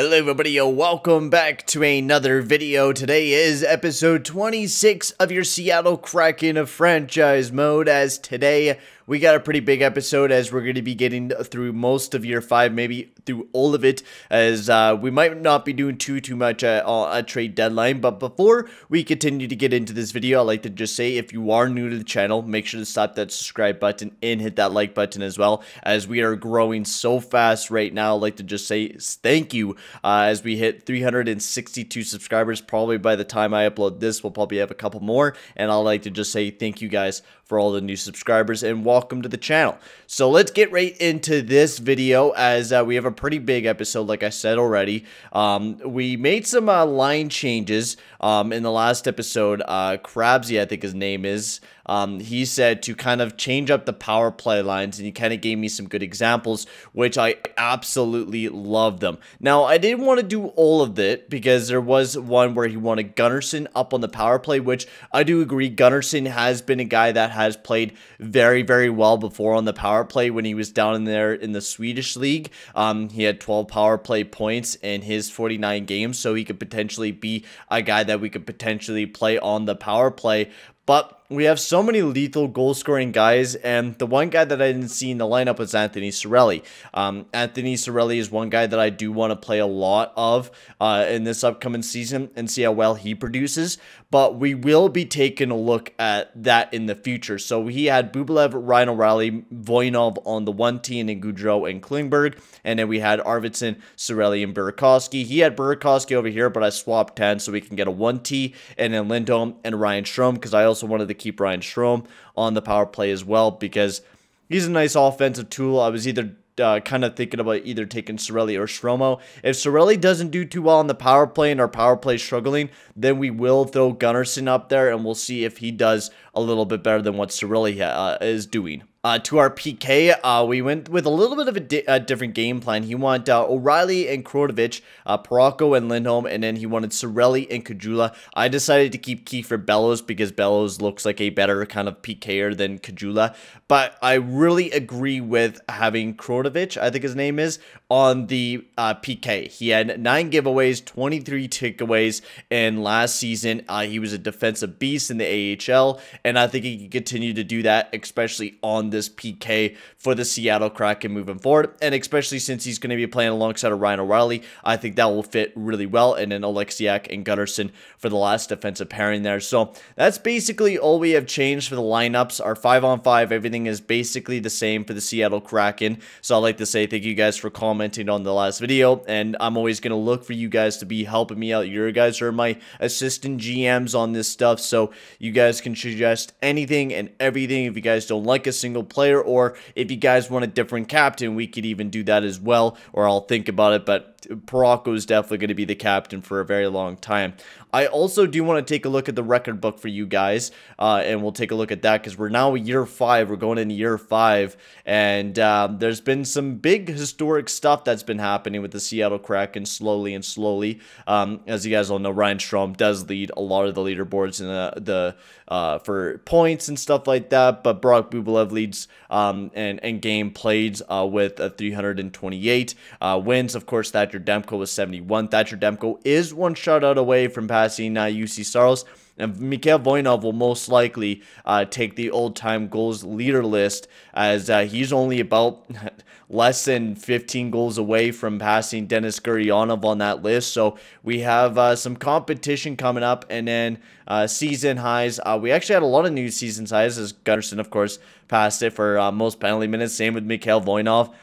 Hello everybody, welcome back to another video. Today is episode 26 of your Seattle Kraken franchise mode, as today we got a pretty big episode as we're going to be getting through most of year 5, maybe through all of it, as we might not be doing too much at trade deadline. But before we continue to get into this video, I'd like to just say, if you are new to the channel, make sure to slap that subscribe button and hit that like button as well, as we are growing so fast right now. I'd like to just say thank you as we hit 362 subscribers. Probably by the time I upload this, we'll probably have a couple more, and I'd like to just say thank you guys for all the new subscribers and welcome to the channel. So let's get right into this video, as we have a pretty big episode, like I said already. We made some line changes in the last episode. Krabsy, I think his name is, he said to kind of change up the power play lines, and he kind of gave me some good examples, which I absolutely love them. Now, I didn't want to do all of it because there was one where he wanted Gunnarsson up on the power play, which I do agree. Gunnarsson has been a guy that has played very well before on the power play when he was down in there in the Swedish league. He had 12 power play points in his 49 games, so he could potentially be a guy that we could potentially play on the power play. But we have so many lethal goal-scoring guys, and the one guy that I didn't see in the lineup was Anthony Cirelli. Anthony Cirelli is one guy that I do want to play a lot of in this upcoming season and see how well he produces. But we will be taking a look at that in the future. So he had Bubelev, Ryan O'Reilly, Voynov on the 1T, and then Gaudreau and Klingberg. And then we had Arvidsson, Cirelli, and Burakovsky. He had Burakovsky over here, but I swapped 10 so we can get a 1T, and then Lindholm and Ryan Strome, because I also wanted to keep Ryan Strome on the power play as well, because he's a nice offensive tool. I was either kind of thinking about either taking Cirelli or Strome. If Cirelli doesn't do too well on the power play and our power play is struggling, then we will throw Gunnarsson up there, and we'll see if he does a little bit better than what Cirelli is doing. To our PK, we went with a little bit of a different game plan. He wanted O'Reilly and Krotovic, Parayko and Lindholm, and then he wanted Cirelli and Kajula. I decided to keep Kiefer Bellows because Bellows looks like a better kind of PKer than Kajula. But I really agree with having Krotovic, I think his name is, on the PK. He had 9 giveaways, 23 takeaways, and last season he was a defensive beast in the AHL, and I think he can continue to do that, especially on this PK for the Seattle Kraken moving forward, and especially since he's going to be playing alongside of Ryan O'Reilly, I think that will fit really well, and then Oleksiak and Gunnarsson for the last defensive pairing there. So that's basically all we have changed for the lineups. Our 5-on-5, everything is basically the same for the Seattle Kraken. So I'd like to say thank you guys for commenting on the last video, and I'm always going to look for you guys to be helping me out. You guys are my assistant GMs on this stuff, so you guys can suggest anything and everything. If you guys don't like a single player, or if you guys want a different captain, we could even do that as well, or I'll think about it. But Parayko is definitely going to be the captain for a very long time. I also do want to take a look at the record book for you guys, and we'll take a look at that because we're now year 5. We're going into year 5, and there's been some big historic stuff that's been happening with the Seattle Kraken slowly. As you guys all know, Ryan Strome does lead a lot of the leaderboards in for points and stuff like that, but Brock Bubelev leads and game played with 328 wins. Of course, Thatcher Demko was 71. Thatcher Demko is one shutout away from passing UC Saros, and Mikhail Voynov will most likely take the old-time goals leader list, as he's only about less than 15 goals away from passing Denis Gurianov on that list. So we have some competition coming up, and then season highs. We actually had a lot of new season highs, as Gunnarsson, of course, passed it for most penalty minutes. Same with Mikhail Voynov.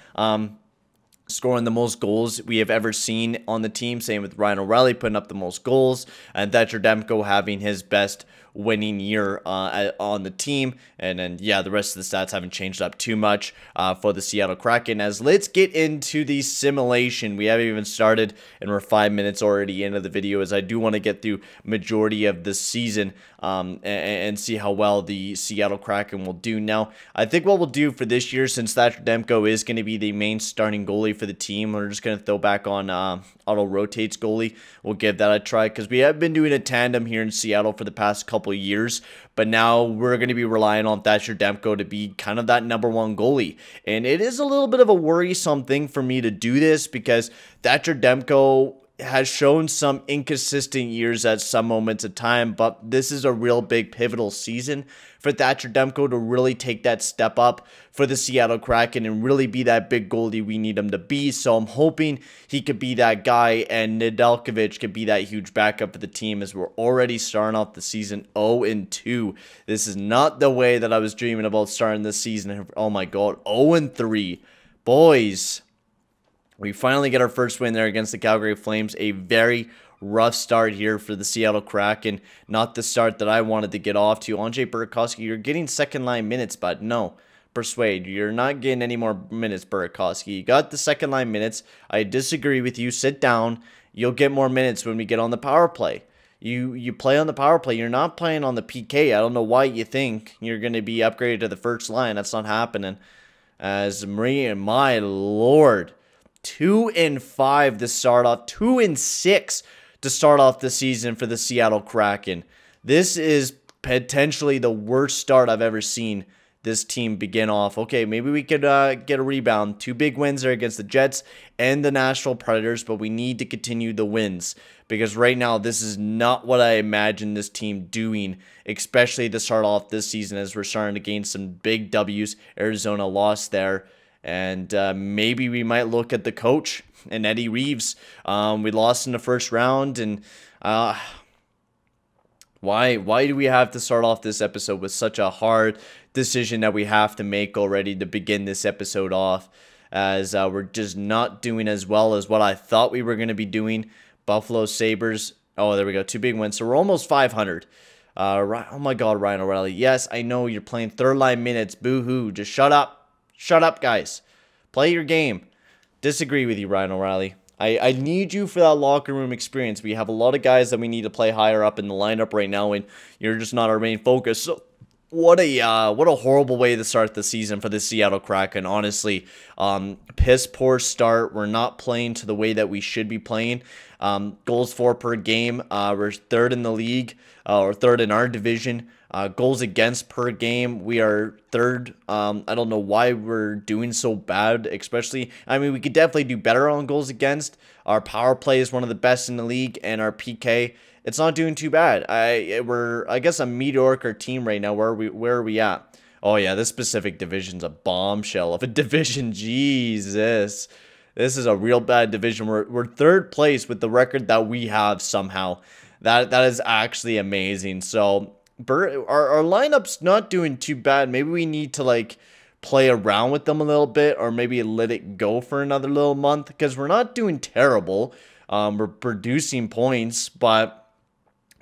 Scoring the most goals we have ever seen on the team. Same with Ryan O'Reilly putting up the most goals, and Thatcher Demko having his best winning year on the team. And then, yeah, the rest of the stats haven't changed up too much for the Seattle Kraken. As let's get into the simulation. We haven't even started, and we're 5 minutes already into the video, as I do want to get through majority of the season and see how well the Seattle Kraken will do. Now, I think what we'll do for this year, since Thatcher Demko is going to be the main starting goalie for the team, we're just going to throw back on auto rotates goalie. We'll give that a try, because we have been doing a tandem here in Seattle for the past couple couple of years, but now we're going to be relying on Thatcher Demko to be kind of that #1 goalie. And it is a little bit of a worrisome thing for me to do this because Thatcher Demko has shown some inconsistent years at some moments of time, but this is a real big pivotal season for Thatcher Demko to really take that step up for the Seattle Kraken and really be that big goalie we need him to be. So I'm hoping he could be that guy and Nedeljkovic could be that huge backup for the team as we're already starting off the season 0-2. This is not the way that I was dreaming about starting this season. Oh my god, 0-3. Boys, we finally get our first win there against the Calgary Flames. A very rough start here for the Seattle Kraken. Not the start that I wanted to get off to. Andrei Burakovsky, you're getting second line minutes, but no. Persuade, you're not getting any more minutes, Burakovsky. You got the second line minutes. I disagree with you. Sit down. You'll get more minutes when we get on the power play. You play on the power play. You're not playing on the PK. I don't know why you think you're going to be upgraded to the first line. That's not happening. As Marie, my lord. 2-5 to start off. 2-6 to start off the season for the Seattle Kraken. This is potentially the worst start I've ever seen this team begin off. Okay, maybe we could get a rebound. 2 big wins there against the Jets and the Nashville Predators, but we need to continue the wins because right now this is not what I imagined this team doing, especially to start off this season as we're starting to gain some big W's. Arizona lost there. And maybe we might look at the coach and Eddie Reeves. We lost in the first round. And why do we have to start off this episode with such a hard decision that we have to make already to begin this episode off? As we're just not doing as well as what I thought we were going to be doing. Buffalo Sabres. Oh, there we go. 2 big wins. So we're almost 500. Oh my God, Ryan O'Reilly. Yes, I know you're playing third line minutes. Boo-hoo. Just shut up. Shut up, guys. Play your game. Disagree with you, Ryan O'Reilly. I need you for that locker room experience. We have a lot of guys that we need to play higher up in the lineup right now, and you're just not our main focus. So what a horrible way to start the season for the Seattle Kraken. Honestly, piss poor start. We're not playing to the way that we should be playing. Goals for per game. We're third in the league, or third in our division. Goals against per game, we are third. I don't know why we're doing so bad, especially, I mean, we could definitely do better on goals against. Our power play is one of the best in the league, and our PK, it's not doing too bad. We're, I guess, a mediocre team right now. Where are we at? Oh yeah, this specific division's a bombshell of a division. Jesus, this is a real bad division. We're third place with the record that we have somehow. That is actually amazing. So our lineup's not doing too bad. Maybe we need to like play around with them a little bit, or maybe let it go for another little month, because we're not doing terrible. We're producing points, but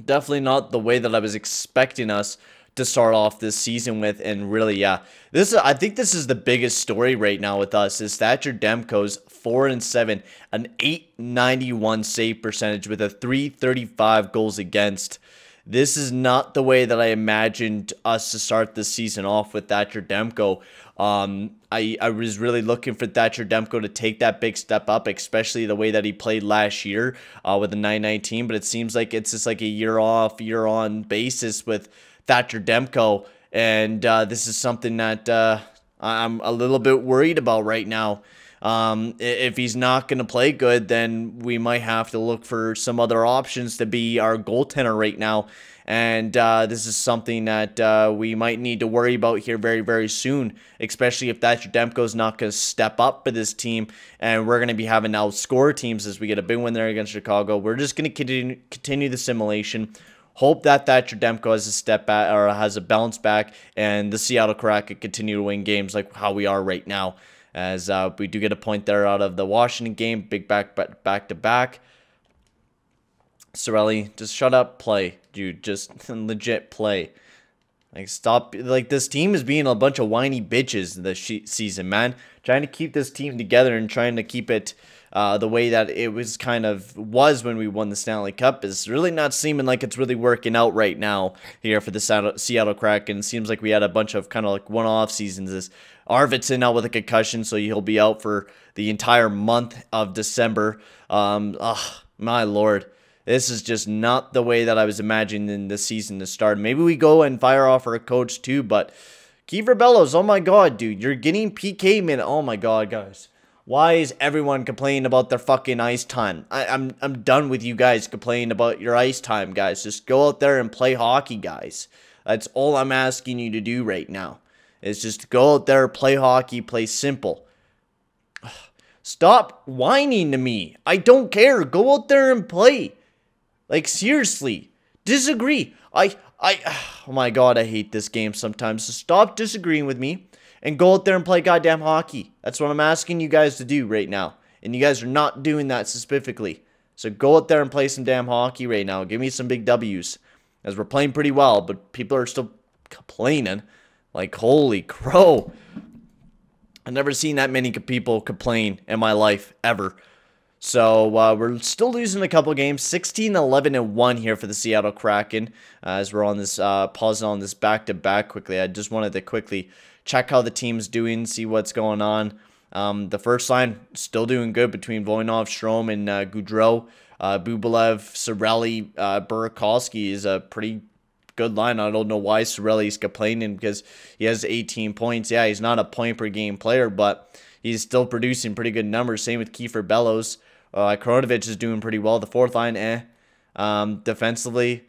definitely not the way that I was expecting us to start off this season with. And really, yeah, I think this is the biggest story right now with us is Thatcher Demko's 4-7, an .891 save percentage with a .335 goals against. This is not the way that I imagined us to start the season off with Thatcher Demko. I was really looking for Thatcher Demko to take that big step up, especially the way that he played last year with the .919. But it seems like it's just like a year off, year on basis with Thatcher Demko. And this is something that I'm a little bit worried about right now. If he's not going to play good, then we might have to look for some other options to be our goaltender right now. And this is something that we might need to worry about here very, very soon, especially if Thatcher Demko is not going to step up for this team. And we're going to be having to outscore teams as we get a big win there against Chicago. We're just going to continue the simulation. Hope that Thatcher Demko has a step back or has a bounce back, and the Seattle Kraken continue to win games like how we are right now. As we do get a point there out of the Washington game. Big back-to-back. Cirelli, just shut up, play. Dude, just legit play. Like, stop. Like, this team is being a bunch of whiny bitches this season, man. Trying to keep this team together and trying to keep it the way that it was was when we won the Stanley Cup is really not seeming like it's really working out right now here for the Seattle Kraken. It seems like we had a bunch of kind of like one-off seasons. This Arvidsson out with a concussion, so he'll be out for the entire month of December. My lord. This is just not the way that I was imagining the season to start. Maybe we go and fire off our coach too, but Kiefer Bellows, oh my god, dude, you're getting PK minute. Oh my god, guys. Why is everyone complaining about their fucking ice time? I'm done with you guys complaining about your ice time, guys. Just go out there and play hockey, guys. That's all I'm asking you to do right now. Is just go out there, play hockey, play simple. Stop whining to me. I don't care. Go out there and play. Like, seriously. Disagree. Oh my god, I hate this game sometimes. So stop disagreeing with me and go out there and play goddamn hockey. That's what I'm asking you guys to do right now. And you guys are not doing that specifically. So go out there and play some damn hockey right now. Give me some big W's. As we're playing pretty well, but people are still complaining. Like, holy crow. I've never seen that many people complain in my life, ever. So, we're still losing a couple games. 16-11-1 here for the Seattle Kraken. As we're on this, pausing on this back-to-back quickly. I just wanted to quickly check how the team's doing, see what's going on. The first line, still doing good between Voynov, Strome, and Gaudreau. Bubalev, Cirelli, Burakovsky is a pretty good line. I don't know why Cirelli's complaining because he has 18 points. Yeah, he's not a point-per-game player, but he's still producing pretty good numbers. Same with Kiefer Bellows. Kronovich is doing pretty well. The fourth line, defensively,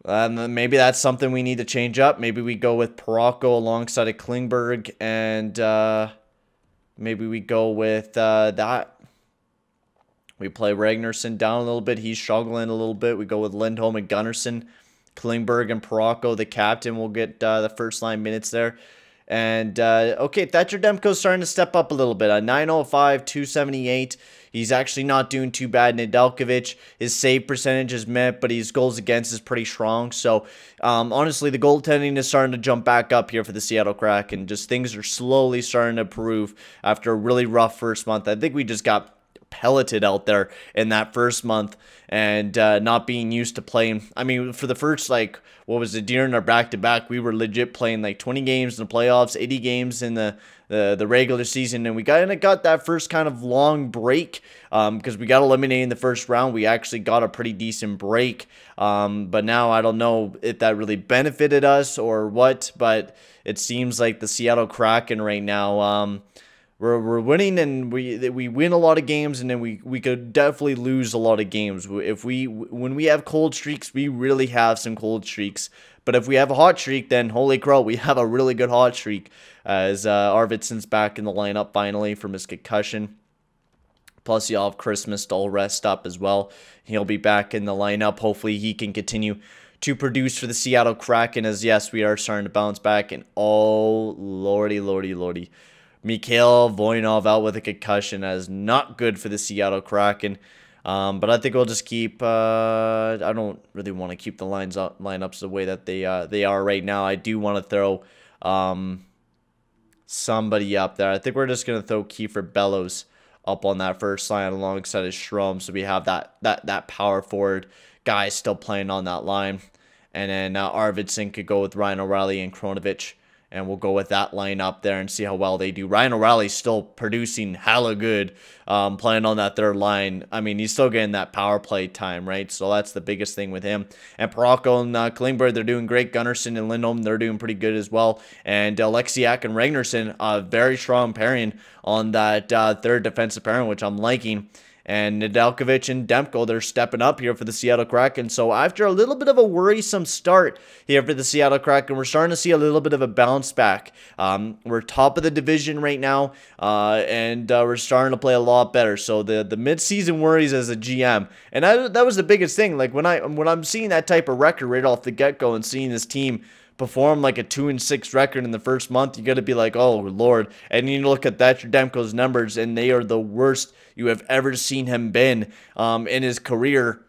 maybe that's something we need to change up. Maybe we go with Parayko alongside of Klingberg, and maybe we go with that. We play Ragnarsson down a little bit. He's struggling a little bit. We go with Lindholm and Gunnarsson. Klingberg and Parayko, the captain, will get the first line minutes there. And, okay, Thatcher Demko's starting to step up a little bit. 905, 278. He's actually not doing too bad. Nedeljkovic, his save percentage is met, but his goals against is pretty strong. So, honestly, the goaltending is starting to jump back up here for the Seattle Kraken. Just things are slowly starting to improve after a really rough first month. I think we just got pelleted out there in that first month and not being used to playing. I mean, for the first, like, what was it, during our back-to-back, we were legit playing like 20 games in the playoffs, 80 games in the regular season, and we kind of got that first kind of long break because we got eliminated in the first round. We actually got a pretty decent break, but now I don't know if that really benefited us or what, but it seems like the Seattle Kraken right now, we're winning, and we win a lot of games, and then we could definitely lose a lot of games. When we have cold streaks, we really have some cold streaks. But if we have a hot streak, then holy crow, we have a really good hot streak. As Arvidsson's back in the lineup finally from his concussion. Plus, you all have Christmas to all rest up as well. He'll be back in the lineup. Hopefully, he can continue to produce for the Seattle Kraken. As yes, we are starting to bounce back. And oh, lordy, lordy, lordy. Mikhail Voynov out with a concussion. That is not good for the Seattle Kraken. But I think we'll just keep. I don't really want to keep the lineups the way that they are right now. I do want to throw somebody up there. I think we're just gonna throw Kiefer Bellows up on that first line alongside of Strome, so we have that power forward guy still playing on that line, and then Arvidsson could go with Ryan O'Reilly and Kronovich. And we'll go with that line up there and see how well they do. Ryan O'Reilly's still producing hella good, playing on that third line. I mean, he's still getting that power play time, right? So that's the biggest thing with him. And Parayko and Klingberg, they're doing great. Gunnarsson and Lindholm, they're doing pretty good as well. And Alexiak and Ragnarsson, a very strong pairing on that third defensive pairing, which I'm liking. And Nedeljkovic and Demko, they're stepping up here for the Seattle Kraken. So after a little bit of a worrisome start here for the Seattle Kraken, we're starting to see a little bit of a bounce back. We're top of the division right now, and we're starting to play a lot better. So the mid-season worries as a GM, and that was the biggest thing. Like when I'm seeing that type of record right off the get-go and seeing this team perform like a 2-6 record in the first month, you got to be like, oh Lord. And you look at Thatcher Demko's numbers, and they are the worst you have ever seen him been in his career.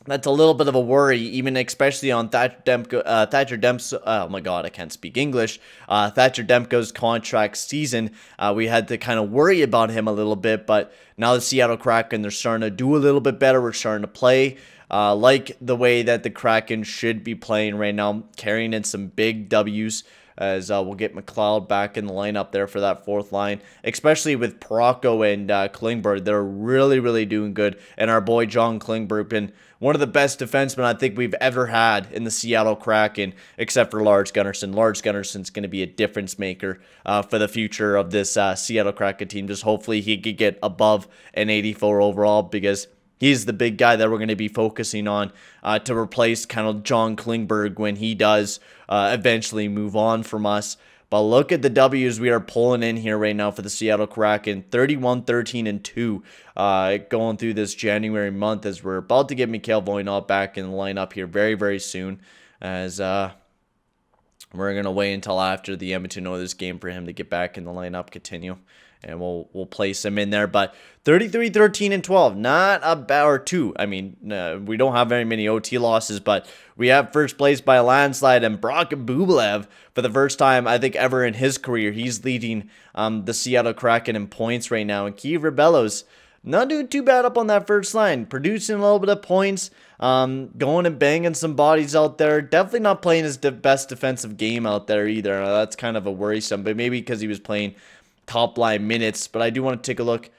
That's a little bit of a worry, even especially on Thatcher Demko's, oh my god, I can't speak English, Thatcher Demko's contract season. We had to kind of worry about him a little bit, but now the Seattle Kraken, they're starting to do a little bit better. We're starting to play like the way that the Kraken should be playing right now, carrying in some big W's. as we'll get McLeod back in the lineup there for that fourth line, especially with Parayko and Klingberg. They're really, really doing good, and our boy John Klingberg been one of the best defensemen I think we've ever had in the Seattle Kraken, except for Lars Gunnarsson. Lars Gunnarsson's going to be a difference maker for the future of this Seattle Kraken team. Just hopefully he could get above an 84 overall, because he's the big guy that we're going to be focusing on to replace kind of John Klingberg when he does eventually move on from us. But look at the W's we are pulling in here right now for the Seattle Kraken. 31-13-2 going through this January month, as we're about to get Mikhail Voynov back in the lineup here very, very soon, as we're going to wait until after the Edmonton Oilers game for him to get back in the lineup, continue. And we'll place him in there. But 33-13-12, not a bad, or 2. I mean, we don't have very many OT losses, but we have first place by a landslide. And Brock Bublev, for the first time I think ever in his career, he's leading the Seattle Kraken in points right now. And Kiefer Bellows, not doing too bad up on that first line, producing a little bit of points, going and banging some bodies out there. Definitely not playing his best defensive game out there either. That's kind of a worrisome, but maybe because he was playing top line minutes. But I do want to take a look.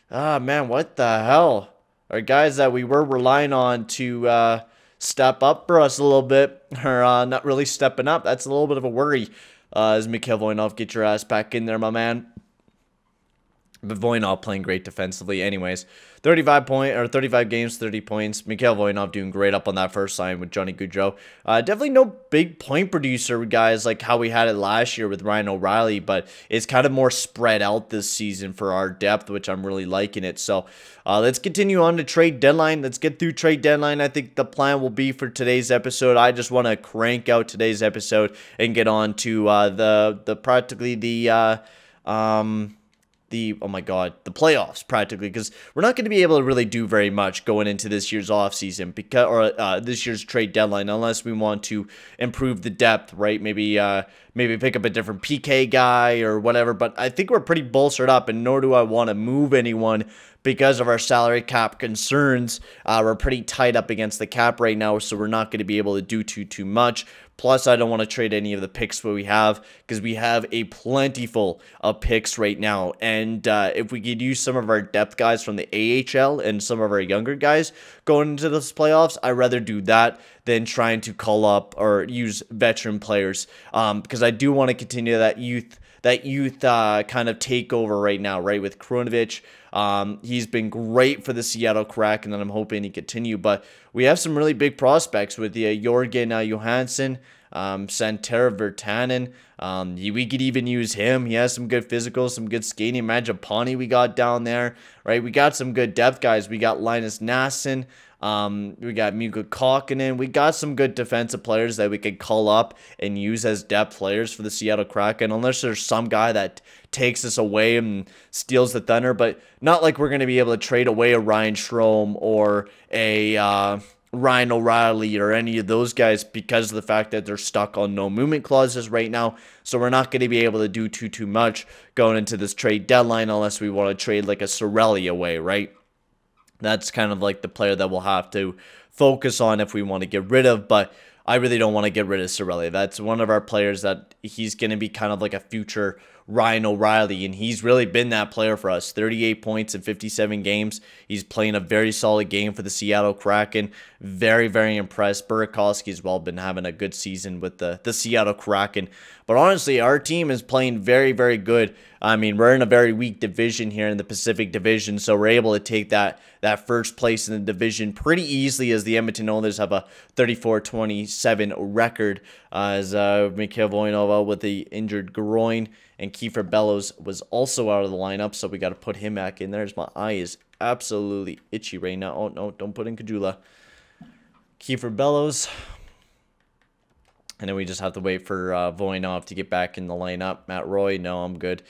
Ah, man, what the hell? Our guys that we were relying on to step up for us a little bit are not really stepping up. That's a little bit of a worry. As Mikhail Voynov, get your ass back in there, my man. But Voynov playing great defensively anyways. 35 games, 30 points. Mikhail Voynov doing great up on that first line with Johnny Gaudreau. Definitely no big point producer, guys, like how we had it last year with Ryan O'Reilly, but it's kind of more spread out this season for our depth, which I'm really liking it. So let's continue on to trade deadline. Let's get through trade deadline. I think the plan will be for today's episode. I just want to crank out today's episode and get on to oh my god, the playoffs practically, because we're not going to be able to really do very much going into this year's offseason, because this year's trade deadline, unless we want to improve the depth, right? Maybe pick up a different PK guy or whatever. But I think we're pretty bolstered up, and nor do I want to move anyone because of our salary cap concerns. We're pretty tight up against the cap right now, so we're not going to be able to do too much. Plus, I don't want to trade any of the picks that we have, because we have a plentiful of picks right now. And if we could use some of our depth guys from the AHL and some of our younger guys going into this playoffs, I'd rather do that than trying to call up or use veteran players, because I do want to continue that youth kind of takeover right now, right, with Kronovich. He's been great for the Seattle Kraken, and I'm hoping he continue. But we have some really big prospects with the Jorgen Johansson, Santera Virtanen. We could even use him. He has some good physicals, some good skating. Mangiapane we got down there, right? We got some good depth guys. We got Linus Nasson. We got Mikko Kokkonen. We got some good defensive players that we could call up and use as depth players for the Seattle Kraken, unless there's some guy that takes us away and steals the thunder. But not like we're going to be able to trade away a Ryan Strome or a Ryan O'Reilly or any of those guys, because of the fact that they're stuck on no movement clauses right now. So we're not going to be able to do too much going into this trade deadline, unless we want to trade like a Cirelli away, right? That's kind of like the player that we'll have to focus on if we want to get rid of. But I really don't want to get rid of Cirelli. That's one of our players that he's going to be kind of like a future Ryan O'Reilly, and he's really been that player for us. 38 points in 57 games. He's playing a very solid game for the Seattle Kraken. Very, very impressed. Burakovsky as well, been having a good season with the Seattle Kraken. But honestly, our team is playing very, very good. I mean, we're in a very weak division here in the Pacific Division, so we're able to take that first place in the division pretty easily, as the Edmonton Oilers have a 34-27 record, as Mikhail Voynov out with the injured groin, and Kiefer Bellows was also out of the lineup, so we got to put him back in there. My eye is absolutely itchy right now. Oh, no, don't put in Kajula. Kiefer Bellows. And then we just have to wait for Voynov to get back in the lineup. Matt Roy, no, I'm good.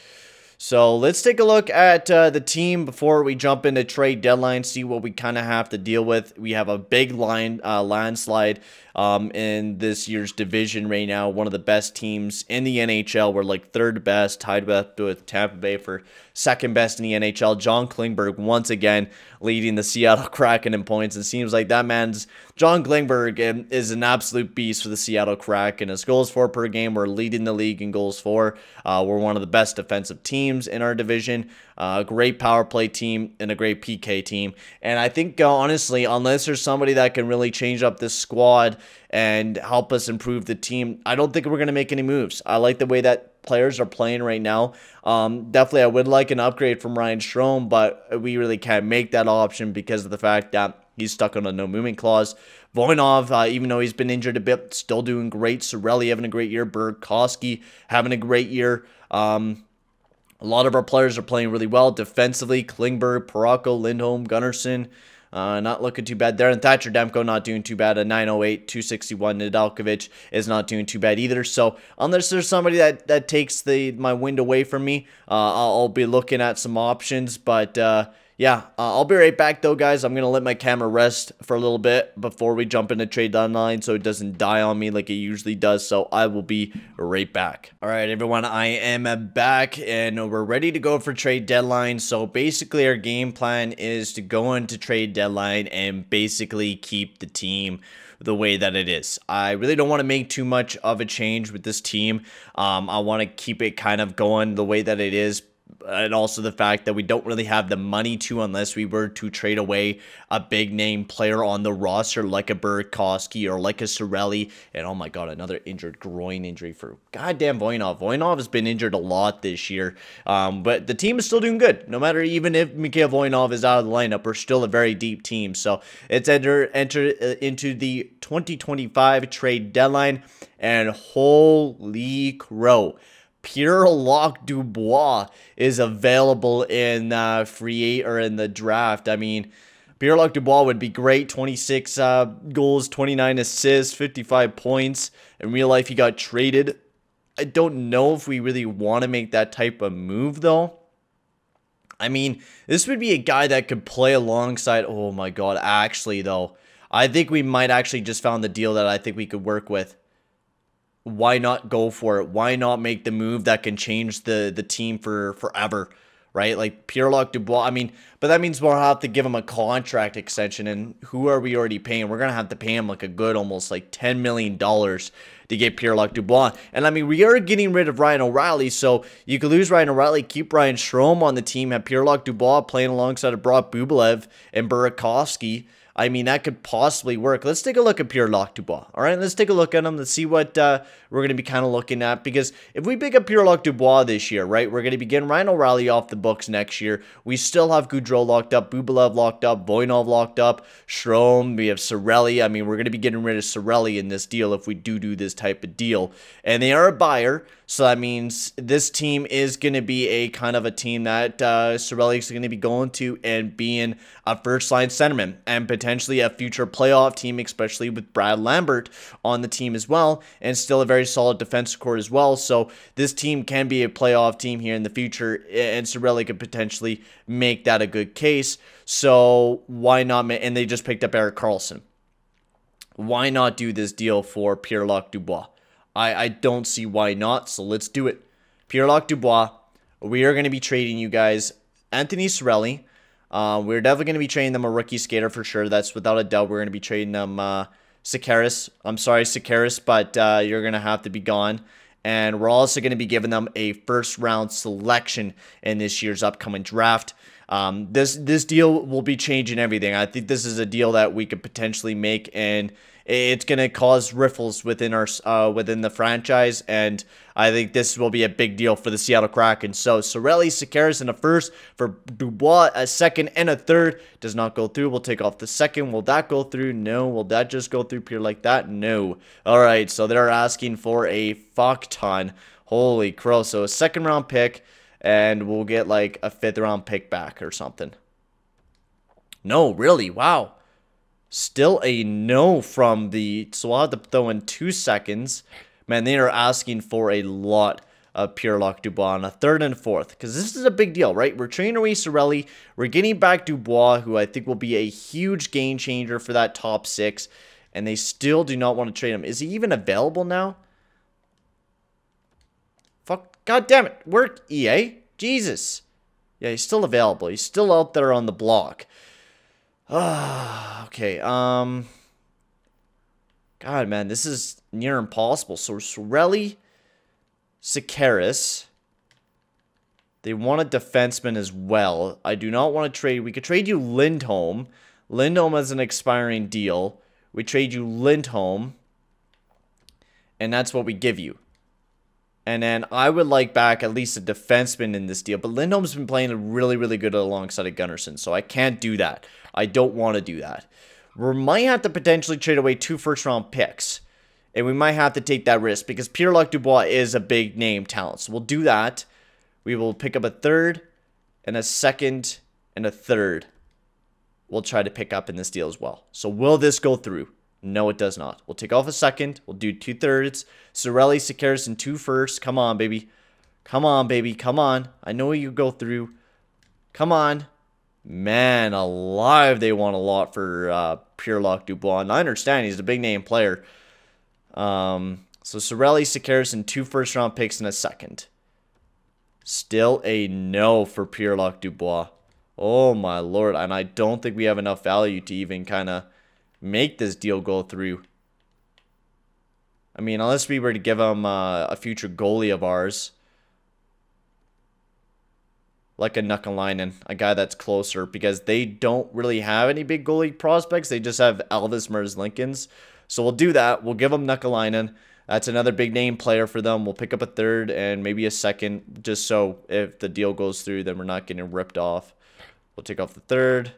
So let's take a look at the team before we jump into trade deadline, see what we kind of have to deal with. We have a big landslide in this year's division right now. One of the best teams in the NHL. We're like third best, tied with Tampa Bay for second best in the NHL. John Klingberg once again leading the Seattle Kraken in points. It seems like John Klingberg is an absolute beast for the Seattle Kraken. His goals for per game, we're leading the league in goals for. We're one of the best defensive teams in our division. Great power play team and a great PK team. And I think, honestly, unless there's somebody that can really change up this squad and help us improve the team, I don't think we're going to make any moves. I like the way that players are playing right now. Definitely, I would like an upgrade from Ryan Strome, but we really can't make that option because of the fact that he's stuck on a no movement clause. Voynov, even though he's been injured a bit, still doing great. Cirelli having a great year. Burakovsky having a great year. A lot of our players are playing really well defensively. Klingberg, Parayko, Lindholm, Gunnarsson, not looking too bad there. And Thatcher Demko not doing too bad. A 908, 261. Nedeljkovic is not doing too bad either. So unless there's somebody that takes my wind away from me, I'll be looking at some options. But yeah, I'll be right back though, guys. I'm going to let my camera rest for a little bit before we jump into trade deadline so it doesn't die on me like it usually does. So I will be right back. All right, everyone, I am back and we're ready to go for trade deadline. So basically our game plan is to go into trade deadline and basically keep the team the way that it is. I really don't want to make too much of a change with this team. I want to keep it kind of going the way that it is. And also the fact that we don't really have the money to, unless we were to trade away a big name player on the roster like a Burakovsky or like a Cirelli. And oh my god, another injured groin injury for goddamn Voynov. Voynov has been injured a lot this year. But the team is still doing good. No matter, even if Mikhail Voynov is out of the lineup, we're still a very deep team. So it's enter into the 2025 trade deadline. And holy crow, Pierre-Luc Dubois is available in in the draft. I mean, Pierre-Luc Dubois would be great. 26 goals, 29 assists, 55 points. In real life, he got traded. I don't know if we really want to make that type of move, though. I mean, this would be a guy that could play alongside. Oh my god, actually, though, I think we might actually just found the deal that I think we could work with. Why not go for it? Why not make the move that can change the team for forever, right? Like Pierre-Luc Dubois. I mean, but that means we'll have to give him a contract extension. And who are we already paying? We're going to have to pay him like a good almost like $10 million to get Pierre-Luc Dubois. And I mean, we are getting rid of Ryan O'Reilly. So you could lose Ryan O'Reilly, keep Ryan Strome on the team, have Pierre-Luc Dubois playing alongside of Brock Bubelev and Burakovsky. I mean, that could possibly work. Let's take a look at Pierre-Luc Dubois. All right, let's take a look at him. Let's see what we're going to be kind of looking at. Because if we pick up Pierre-Luc Dubois this year, right, we're going to be getting Ryan O'Reilly off the books next year. We still have Gaudreau locked up, Bubelev locked up, Voynov locked up, Strome. We have Cirelli. I mean, we're going to be getting rid of Cirelli in this deal if we do this type of deal. And they are a buyer. So that means this team is going to be a kind of a team that Cirelli is going to be going to and being a first-line centerman and potentially a future playoff team, especially with Brad Lambert on the team as well, and still a very solid defensive core as well. So this team can be a playoff team here in the future, and Cirelli could potentially make that a good case. So why not? And they just picked up Erik Karlsson. Why not do this deal for Pierre-Luc Dubois? I don't see why not, so let's do it. Pierre-Luc Dubois, we are going to be trading you guys Anthony Cirelli. We're definitely going to be trading them a rookie skater for sure. That's without a doubt. We're going to be trading them Sakaris. I'm sorry, Sakaris, but you're going to have to be gone. And we're also going to be giving them a first-round selection in this year's upcoming draft. This deal will be changing everything. I think this is a deal that we could potentially make, and it's going to cause riffles within within the franchise, and I think this will be a big deal for the Seattle Kraken. So Cirelli, Sakaris in a first, for Dubois a second and a third. Does not go through. We'll take off the second. Will that go through? No. Will that just go through pure like that? No. All right, so they're asking for a fuck ton. Holy crow. So a second round pick, and we'll get like a 5th round pick back or something. No, really? Wow. Still a no from the... So I'll have to throw in 2 seconds. Man, they are asking for a lot of Pierre-Luc Dubois on a 3rd and 4th, because this is a big deal, right? We're trading away Cirelli. We're getting back Dubois, who I think will be a huge game changer for that top 6, and they still do not want to trade him. Is he even available now? Fuck, god damn it. Work, EA. Jesus. Yeah, he's still available. He's still out there on the block. Okay, God, man, this is near impossible. So, Cirelli, Sekeres. They want a defenseman as well. I do not want to trade. We could trade you Lindholm. Lindholm has an expiring deal. We trade you Lindholm. And that's what we give you. And then I would like back at least a defenseman in this deal. But Lindholm's been playing really, really good alongside of Gunnarsson. So I can't do that. I don't want to do that. We might have to potentially trade away 2 first-round picks. And we might have to take that risk because Pierre-Luc Dubois is a big name talent. So we'll do that. We will pick up a 3rd and a 2nd and a 3rd. We'll try to pick up in this deal as well. So will this go through? No, it does not. We'll take off a 2nd. We'll do 2 3rds. Cirelli, Sekeres, and 2 firsts. Come on, baby. Come on, baby. Come on. I know you go through. Come on. Man alive, they want a lot for Pierre-Luc Dubois. And I understand he's a big name player. So Cirelli, Sekeres, and 2 first-round picks and a 2nd. Still a no for Pierre-Luc Dubois. Oh, my lord. And I don't think we have enough value to even kind of make this deal go through. I mean, unless we were to give him a future goalie of ours. Like a Nukkalainen, a guy that's closer. Because they don't really have any big goalie prospects. They just have Elvis Merzlikins. So we'll do that. We'll give him Nukkalainen. That's another big name player for them. We'll pick up a 3rd and maybe a 2nd. Just so if the deal goes through, then we're not getting ripped off. We'll take off the 3rd.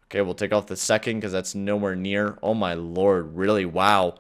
Okay, we'll take off the 2nd because that's nowhere near. Oh my lord, really? Wow.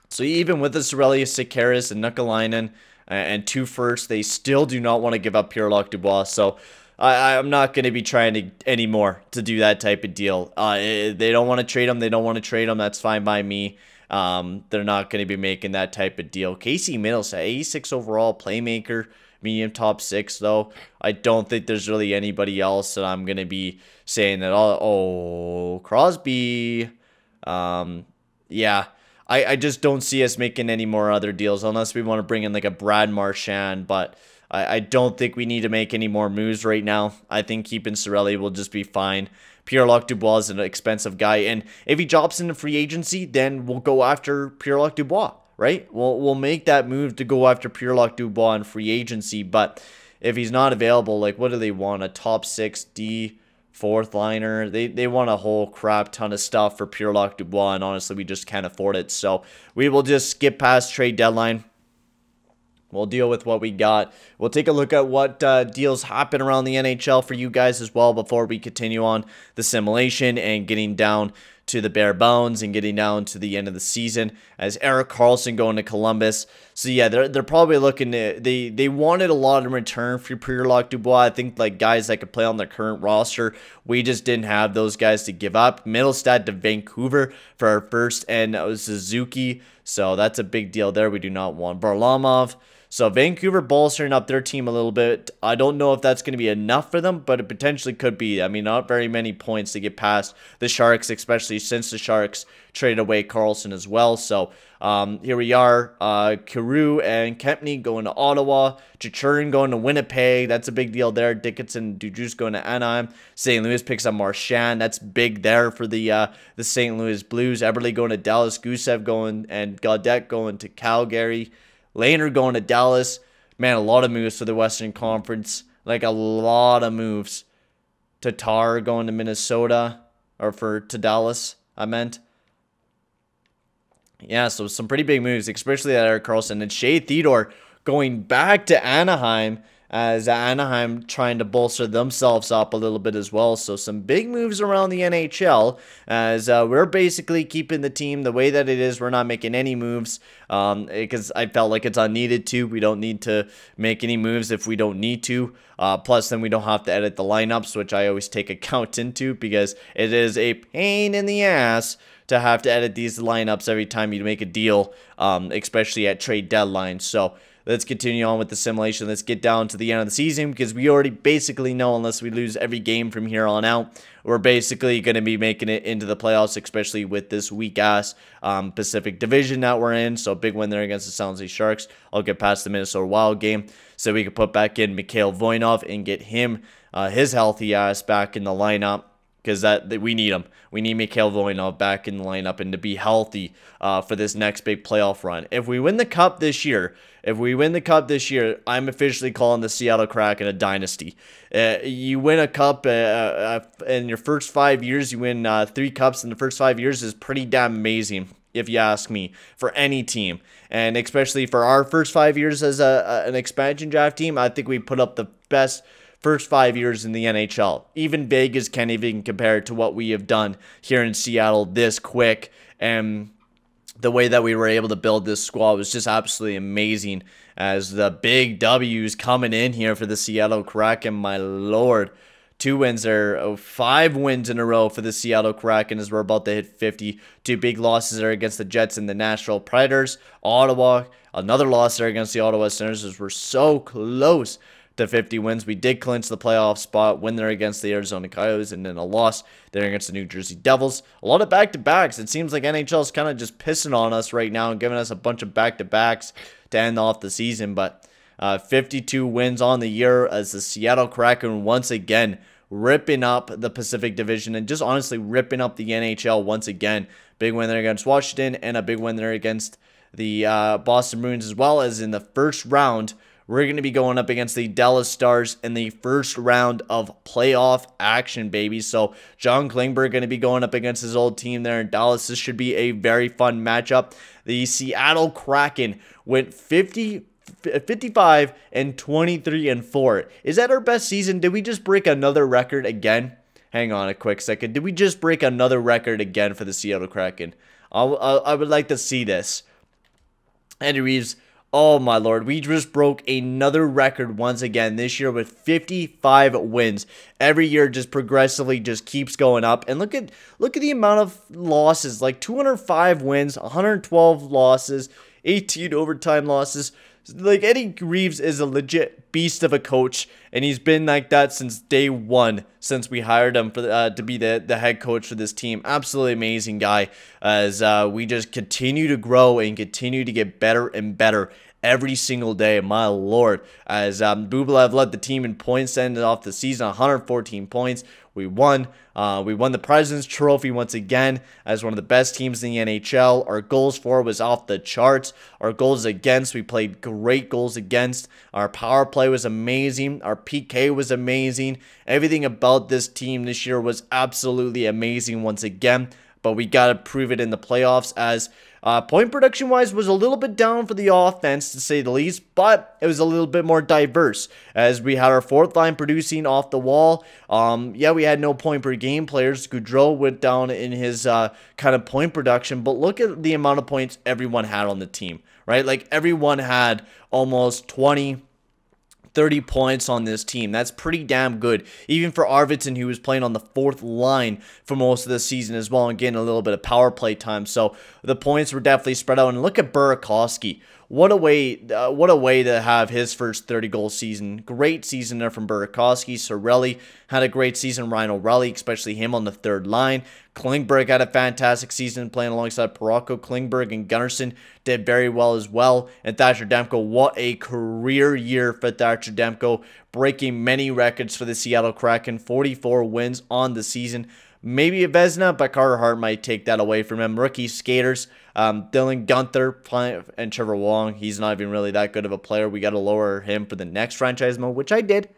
So even with the Cirelli, Sekeres, and Nukkalainen and 2 firsts, they still do not want to give up Pierre-Luc Dubois. So I'm not going to be trying anymore to do that type of deal. They don't want to trade him. They don't want to trade him. That's fine by me. They're not going to be making that type of deal. Casey Middleton, 86 overall, playmaker, medium top 6, though. I don't think there's really anybody else that I'm going to be saying that, oh, Crosby. Yeah, I just don't see us making any more other deals unless we want to bring in like a Brad Marchand, but I don't think we need to make any more moves right now. I think keeping Cirelli will just be fine. Pierre-Luc Dubois is an expensive guy, and if he drops into free agency, then we'll go after Pierre-Luc Dubois, right? We'll make that move to go after Pierre-Luc Dubois in free agency, but if he's not available, like, what do they want? A top 6 D 4th liner? They want a whole crap ton of stuff for Pierre-Luc Dubois, and honestly, we just can't afford it. So we will just skip past trade deadline. We'll deal with what we got. We'll take a look at what deals happen around the NHL for you guys as well before we continue on the simulation and getting down to the bare bones and getting down to the end of the season as Erik Karlsson going to Columbus. So yeah, they're probably looking to, they wanted a lot in return for Pierre-Luc Dubois. I think like guys that could play on their current roster, we just didn't have those guys to give up. Middlestad to Vancouver for our first, and Suzuki. So that's a big deal there. We do not want Varlamov. So Vancouver bolstering up their team a little bit. I don't know if that's going to be enough for them, but it potentially could be. I mean, not very many points to get past the Sharks, especially since the Sharks traded away Karlsson as well. So here we are. Carew and Kempney going to Ottawa. Chichurin going to Winnipeg. That's a big deal there. Dickinson, Dujus going to Anaheim. St. Louis picks up Marchand. That's big there for the St. Louis Blues. Eberle going to Dallas. Gusev going, and Gaudette going to Calgary. Lehner going to Dallas. Man, a lot of moves for the Western Conference. Like a lot of moves. Tatar going to Minnesota. Or to Dallas, I meant. Yeah, so some pretty big moves, especially that Erik Karlsson. And Shea Theodore going back to Anaheim, as Anaheim trying to bolster themselves up a little bit as well. So some big moves around the NHL, as we're basically keeping the team the way that it is. We're not making any moves because I felt like it's unneeded to. We don't need to make any moves if we don't need to. Plus, then we don't have to edit the lineups, which I always take account into because it is a pain in the ass to have to edit these lineups every time you make a deal, especially at trade deadline. So let's continue on with the simulation. Let's get down to the end of the season, because we already basically know, unless we lose every game from here on out, we're basically going to be making it into the playoffs, especially with this weak-ass Pacific Division that we're in. So, big win there against the San Jose Sharks. I'll get past the Minnesota Wild game so we can put back in Mikhail Voynov and get him, his healthy ass, back in the lineup, because that we need him. We need Mikhail Voynov back in the lineup and to be healthy for this next big playoff run. If we win the cup this year, I'm officially calling the Seattle Kraken a dynasty. You win a cup in your first 5 years. You win 3 cups in the first 5 years is pretty damn amazing, if you ask me, for any team. And especially for our first 5 years as an expansion draft team, I think we put up the best first 5 years in the NHL. Even Vegas can't even compare to what we have done here in Seattle this quick. And the way that we were able to build this squad was just absolutely amazing, as the big W's coming in here for the Seattle Kraken, my lord. 2 wins there, 5 wins in a row for the Seattle Kraken as we're about to hit 50. 2 big losses there against the Jets and the Nashville Predators. Ottawa, another loss there against the Ottawa Senators, as we're so close to 50 wins. We did clinch the playoff spot, win there against the Arizona Coyotes, and then a loss there against the New Jersey Devils. A lot of back-to-backs. It seems like NHL is kind of just pissing on us right now and giving us a bunch of back-to-backs to end off the season. But 52 wins on the year as the Seattle Kraken once again ripping up the Pacific Division and just honestly ripping up the NHL once again. Big win there against Washington and a big win there against the Boston Bruins, as well as in the first round. We're going to be going up against the Dallas Stars in the first round of playoff action, baby. So, John Klingberg going to be going up against his old team there in Dallas. This should be a very fun matchup. The Seattle Kraken went 55 and 23 and 4. Is that our best season? Did we just break another record again? Hang on a quick second. Did we just break another record again for the Seattle Kraken? I would like to see this. Andy Reeves. Oh my lord, we just broke another record once again this year with 55 wins. Every year just progressively just keeps going up. And look at the amount of losses, like 205 wins, 112 losses, 18 overtime losses. Like, Eddie Reeves is a legit beast of a coach, and he's been like that since day one, since we hired him for to be the head coach for this team. Absolutely amazing guy, as we just continue to grow and continue to get better and better every single day, my lord. As Bublev led the team in points, ended off the season 114 points. We won the President's Trophy once again as one of the best teams in the NHL. Our goals for was off the charts. Our goals against, we played great goals against. Our power play was amazing. Our PK was amazing. Everything about this team this year was absolutely amazing once again. But we got to prove it in the playoffs, as point production wise was a little bit down for the offense, to say the least, but it was a little bit more diverse, as we had our 4th line producing off the wall. Yeah, we had no point per game players. Gaudreau went down in his kind of point production, but look at the amount of points everyone had on the team, right? Like, everyone had almost 20, 30 points on this team. That's pretty damn good. Even for Arvidsson, who was playing on the 4th line for most of the season as well, and getting a little bit of power play time. So the points were definitely spread out. And look at Burakovsky. What a way to have his first 30-goal season. Great season there from Burakovsky. Cirelli had a great season. Ryan O'Reilly, especially him on the 3rd line. Klingberg had a fantastic season playing alongside Parayko. Klingberg and Gunnarsson did very well as well. And Thatcher Demko, what a career year for Thatcher Demko, breaking many records for the Seattle Kraken. 44 wins on the season. Maybe a Vezina, but Carter Hart might take that away from him. Rookie skaters, Dylan Guenther and Trevor Wong. He's not even really that good of a player. We got to lower him for the next franchise mode, which I did.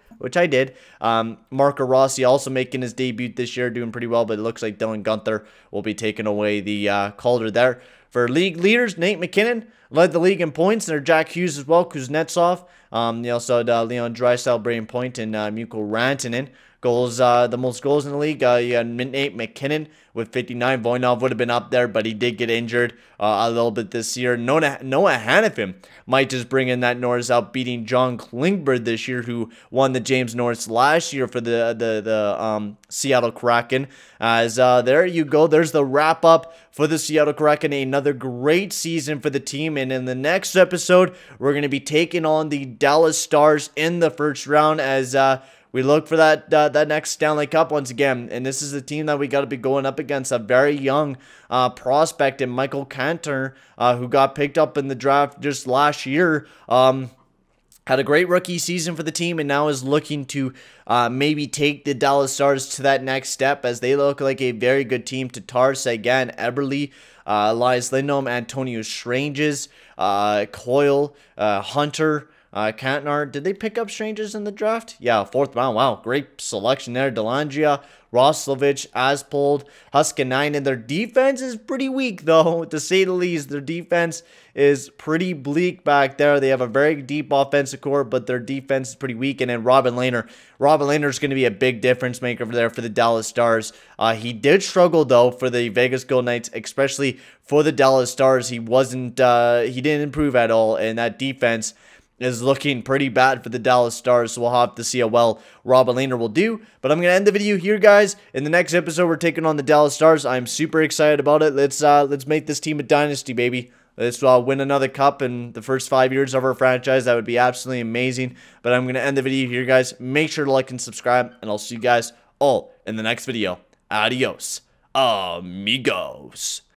Marco Rossi also making his debut this year, doing pretty well, but it looks like Dylan Guenther will be taking away the Calder there. For league leaders, Nate McKinnon led the league in points, and there's Jack Hughes as well, Kuznetsov. You also had Leon Draisaitl, Braden Point, and Mikko Rantanen goals, the most goals in the league. You got Nate McKinnon with 59. Voynov would have been up there, but he did get injured a little bit this year. Noah Hanifin might just bring in that Norris out, beating John Klingberg this year, who won the James Norris last year for the Seattle Kraken. As there you go, there's the wrap up for the Seattle Kraken. Another great season for the team, and in the next episode, we're going to be taking on the Dallas Stars in the first round as we look for that next Stanley Cup once again. And this is the team that we got to be going up against, a very young prospect in Michael Cantor, who got picked up in the draft just last year. Had a great rookie season for the team and now is looking to maybe take the Dallas Stars to that next step, as they look like a very good team. Tatar, Sagan, Eberle, Elias Lindholm, Antonio Stranges, Coyle, Hunter, Cantnar. Did they pick up Strangers in the draft? Yeah, 4th round. Wow, great selection there. Delangea, Roslovich, Aspold, Huskinainen. Their defense is pretty weak, though, to say the least. Their defense is pretty bleak back there. They have a very deep offensive core, but their defense is pretty weak. And then Robin Lehner. Robin Lehner is going to be a big difference maker there for the Dallas Stars. He did struggle, though, for the Vegas Golden Knights, especially for the Dallas Stars. He didn't improve at all, and that defense is looking pretty bad for the Dallas Stars, so we'll have to see how well Robin Lehner will do. But I'm going to end the video here, guys. In the next episode, we're taking on the Dallas Stars. I'm super excited about it. Let's make this team a dynasty, baby. Let's win another cup in the first 5 years of our franchise. That would be absolutely amazing. But I'm going to end the video here, guys. Make sure to like and subscribe, and I'll see you guys all in the next video. Adios, amigos.